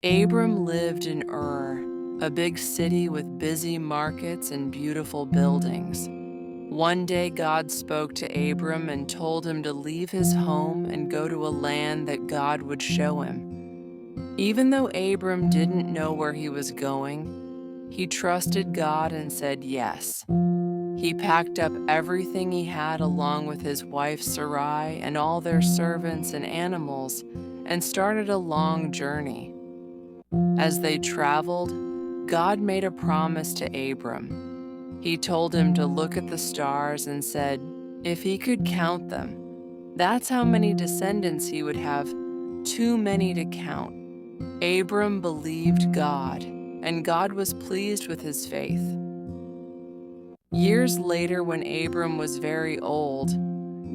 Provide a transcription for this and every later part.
Abram lived in Ur, a big city with busy markets and beautiful buildings. One day, God spoke to Abram and told him to leave his home and go to a land that God would show him. Even though Abram didn't know where he was going, he trusted God and said yes. He packed up everything he had along with his wife Sarai and all their servants and animals and started a long journey. As they traveled, God made a promise to Abram. He told him to look at the stars and said, if he could count them, that's how many descendants he would have, too many to count. Abram believed God, and God was pleased with his faith. Years later, when Abram was very old,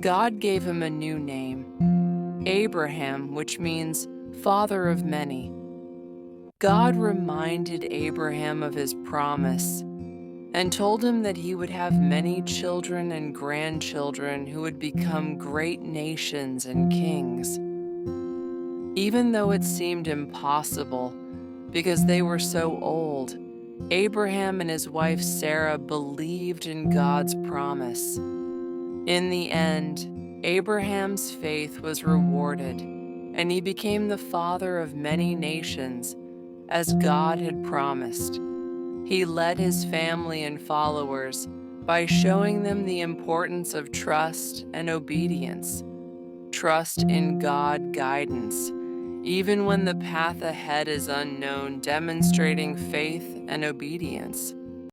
God gave him a new name, Abraham, which means father of many. God reminded Abraham of his promise and told him that he would have many children and grandchildren who would become great nations and kings. Even though it seemed impossible because they were so old, Abraham and his wife Sarah believed in God's promise. In the end, Abraham's faith was rewarded, and he became the father of many nations, as God had promised. He led his family and followers by showing them the importance of trust and obedience. Trust in God guidance, even when the path ahead is unknown, demonstrating faith and obedience.